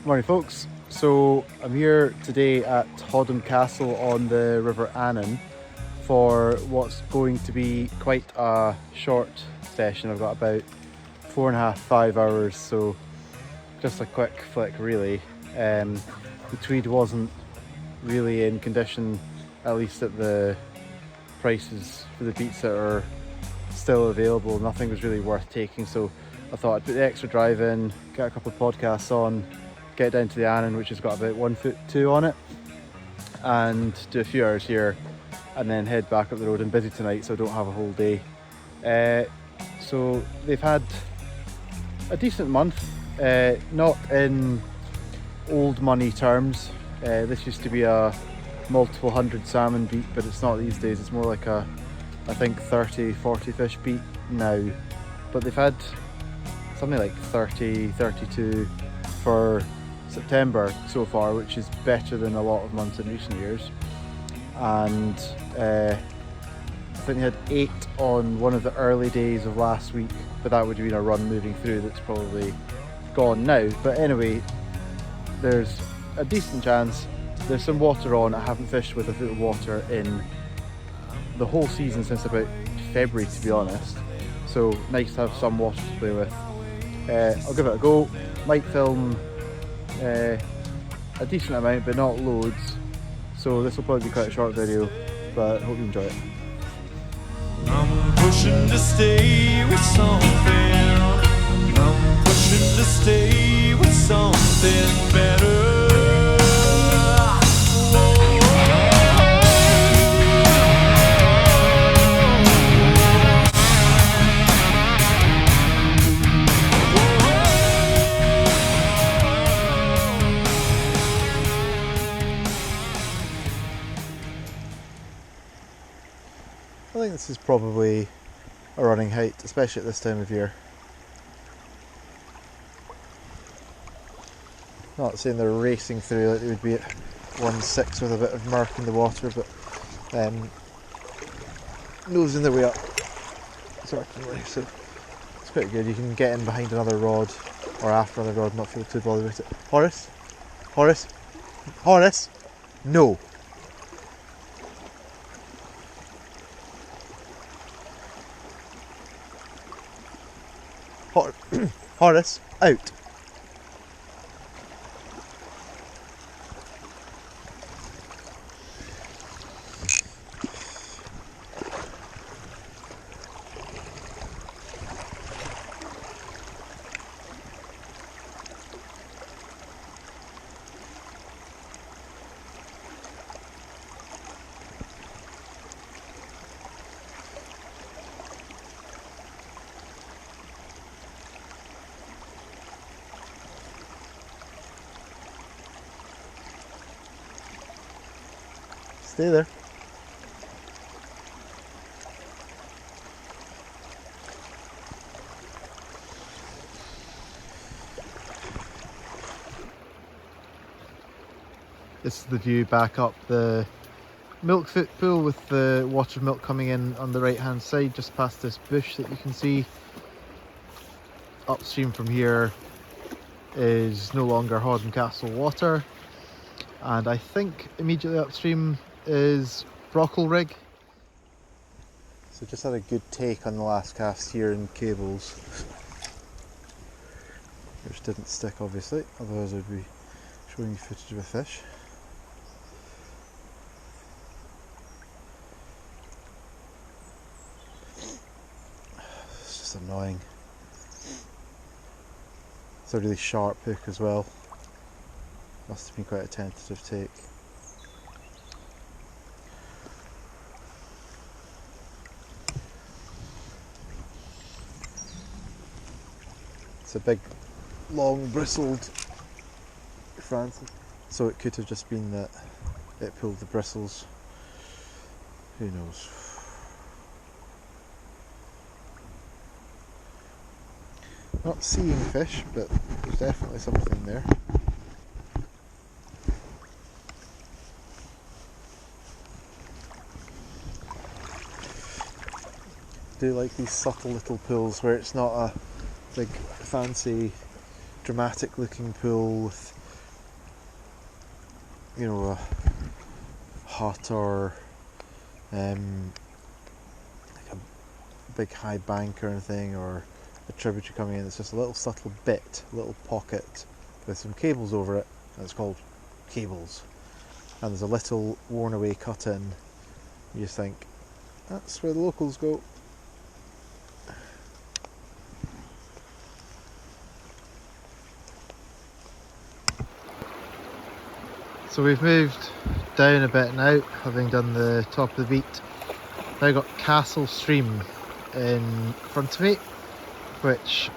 Morning folks, so I'm here today at Hoddom Castle on the River Annan for what's going to be quite a short session. I've got about 4.5–5 hours, so just a quick flick really. The Tweed wasn't really in condition, at least at the prices for the beats that are still available. Nothing was really worth taking, so I thought I'd put the extra drive in, get a couple of podcasts on, get down to the Annan, which has got about 1'2" on it, and do a few hours here and then head back up the road. I'm busy tonight, so I don't have a whole day. So they've had a decent month, not in old money terms. This used to be a multiple hundred salmon beat, but it's not these days. It's more like a, I think, 30–40 fish beat now, but they've had something like 30–32 for September so far, which is better than a lot of months in recent years. And I think they had 8 on one of the early days of last week, but that would have been a run moving through that's probably gone now. But anyway, there's a decent chance. There's some water on. I haven't fished with a foot of water in the whole season since about February, to be honest, so nice to have some water to play with. I'll give it a go. Might film a decent amount, but not loads, so this will probably be quite a short video, but hope you enjoy it. I'm pushing to stay with something. I'm pushing to stay with something better. I think this is probably a running height, especially at this time of year. Not saying they're racing through like they would be at 1.6 with a bit of murk in the water, but nosing their way up, certainly. So it's pretty good. You can get in behind another rod or after another rod, not feel too bothered with it. Horace? Horace? Horace? No! Horace, out. Stay there. This is the view back up the Milkfoot pool with the water milk coming in on the right hand side, just past this bush that you can see. Upstream from here is no longer Hoddom Castle water, and I think immediately upstream is Brockle Rig. So just had a good take on the last cast here in cables, which didn't stick obviously, otherwise I'd be showing you footage of a fish. It's just annoying. It's a really sharp hook as well. Must have been quite a tentative take. It's a big, long, bristled Francis, so it could have just been that it pulled the bristles. Who knows? Not seeing fish, but there's definitely something there. Do like these subtle little pulls where it's not a big fancy dramatic looking pool with you know, a hut or like a big high bank or anything, or a tributary coming in. It's just a little subtle bit, a little pocket with some cables over it. That's called cables. And there's a little worn away cut in. You just think, that's where the locals go. So we've moved down a bit now, having done the top of the beat. Now got Castle Stream in front of me, which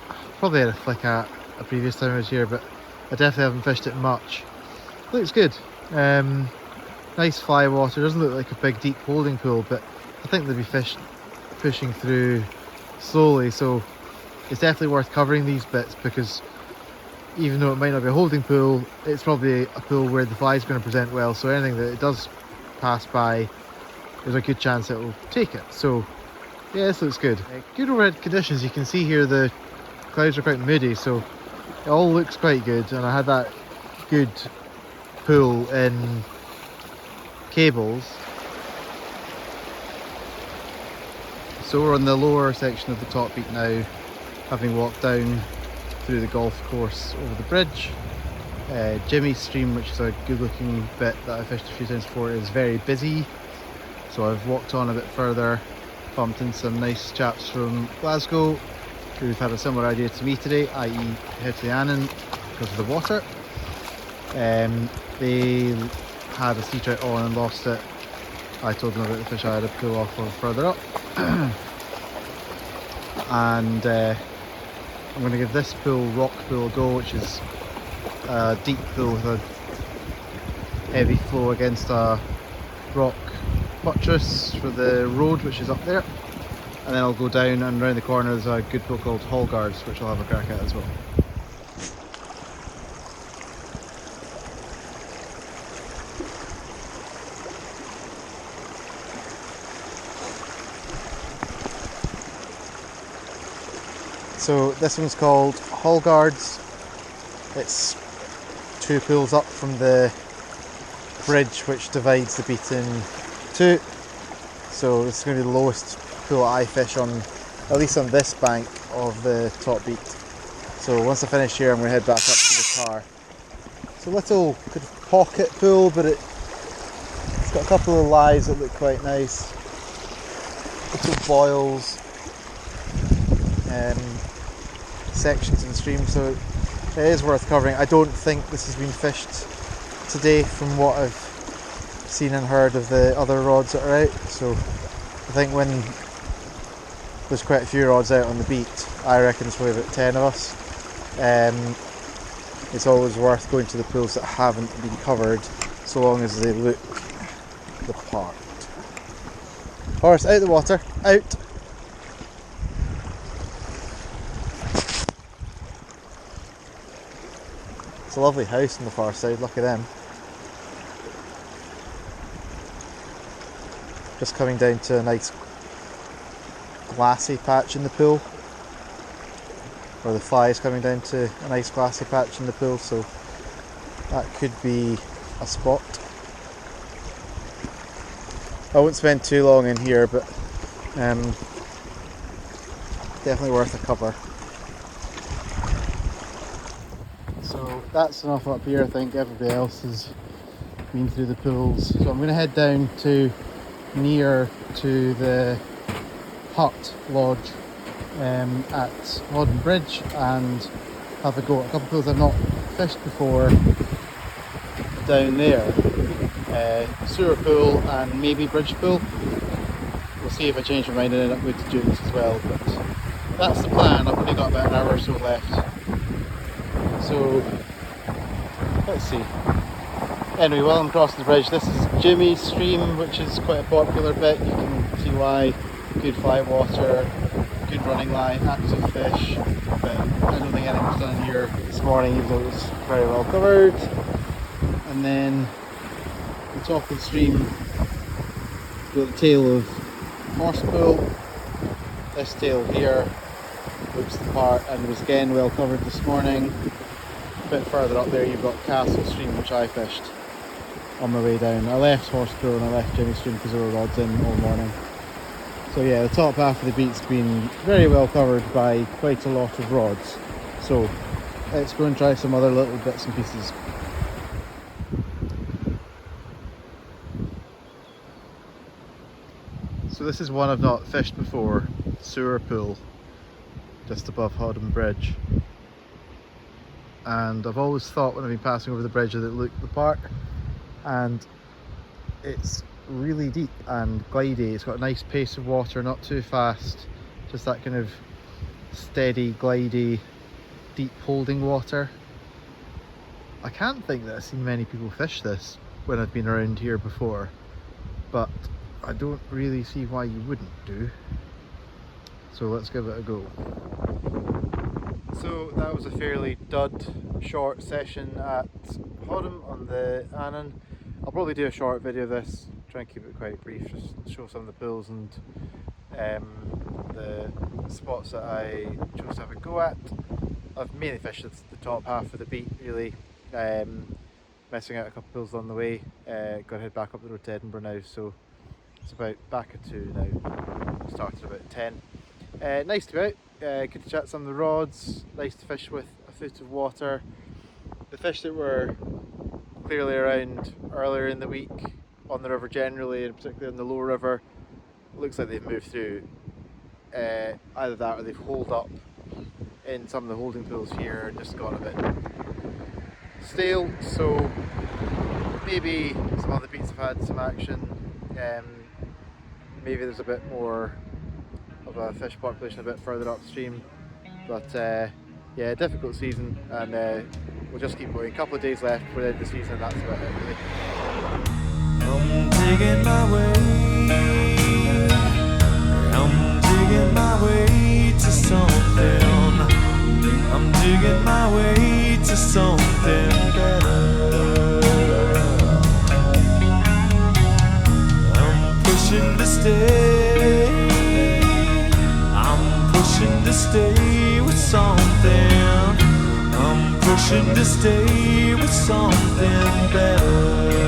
I probably had a flick at a previous time I was here, but I definitely haven't fished it much. Looks good. Nice fly water. Doesn't look like a big deep holding pool, but I think they'll be pushing through slowly, so it's definitely worth covering these bits, because even though it might not be a holding pool, it's probably a pool where the fly is going to present well, so anything that it does pass by, there's a good chance it will take it. So yeah, this looks good. Good overhead conditions. You can see here the clouds are quite moody, so it all looks quite good, and I had that good pull in cables. So we're on the lower section of the top beat now, having walked down through the golf course over the bridge. Jimmy's Stream, which is a good looking bit that I fished a few times before, is very busy, so I've walked on a bit further, bumped into some nice chaps from Glasgow who've had a similar idea to me today, i.e. head to the Annan because of the water. They had a sea trout on and lost it. I told them about the fish I had to pull off of further up. And I'm going to give this pool, rock pool, a go, which is a deep pool with a heavy flow against a rock buttress for the road, which is up there. And then I'll go down, and round the corner there's a good pool called Hallgards, which I'll have a crack at as well. So this one's called Hallgards. It's two pools up from the bridge which divides the beat in two. So this is going to be the lowest pool I fish on, at least on this bank of the top beat. So once I finish here, I'm going to head back up to the car. It's a little kind of pocket pool, but it's got a couple of lies that look quite nice. Little boils. Sections of the stream, so it is worth covering. I don't think this has been fished today from what I've seen and heard of the other rods that are out, so I think when there's quite a few rods out on the beat, I reckon it's probably about 10 of us. It's always worth going to the pools that haven't been covered, so long as they look the part. Horse out the water, out! It's a lovely house on the far side, look at them. Just coming down to a nice glassy patch in the pool. Or the fly is coming down to a nice glassy patch in the pool, so that could be a spot. I won't spend too long in here, but definitely worth a cover. So that's enough up here. I think everybody else has been through the pools. So I'm going to head down to near to the hut lodge at Hoddom Bridge and have a go at a couple of pools I've not fished before down there. Sewer pool and maybe bridge pool. We'll see if I change my mind and end up going to Dunes as well, but that's the plan. I've only got about an hour or so left. So, let's see. Anyway, while I'm crossing the bridge, this is Jimmy's Stream, which is quite a popular bit. You can see why. Good fly water, good running line, active fish. But I don't think anything was done here this morning, even though it was very well covered. And then the top of the stream, got the tail of Horsepool. This tail here looks the part and was again well covered this morning. A bit further up there you've got Castle Stream, which I fished. on my way down. I left Horspool and I left Jimmy Stream because there were rods in all morning. So yeah, the top half of the beat's been very well covered by quite a lot of rods. So let's go and try some other little bits and pieces. So this is one I've not fished before, Sewer Pool, just above Hoddom Bridge. And I've always thought when I've been passing over the bridge that it looked the part, and it's really deep and glidey. It's got a nice pace of water, not too fast, just that kind of steady, glidey, deep holding water. I can't think that I've seen many people fish this when I've been around here before, but I don't really see why you wouldn't do. So let's give it a go. So that was a fairly dud short session at Hoddom on the Annan. I'll probably do a short video of this, try and keep it quite brief, just show some of the pools and the spots that I chose to have a go at. I've mainly fished the top half of the beat really, messing out a couple of pools on the way. Got to head back up the road to Edinburgh now, so it's about back at 2 now. Started about 10. Nice to be out, good to chat some of the rods, nice to fish with a foot of water. The fish that were clearly around earlier in the week on the river generally, and particularly on the lower river, looks like they've moved through. Either that or they've holed up in some of the holding pools here and just got a bit stale, so maybe some other beats have had some action. Maybe there's a bit more of a fish population a bit further upstream, but yeah, difficult season, and we'll just keep going. A couple of days left before the end of the season, and that's about it really. I'm digging my way, I'm digging my way to something, I'm digging my way to something better. I'm pushing to stay, I'm pushing to stay with something, I'm pushing to stay with something better.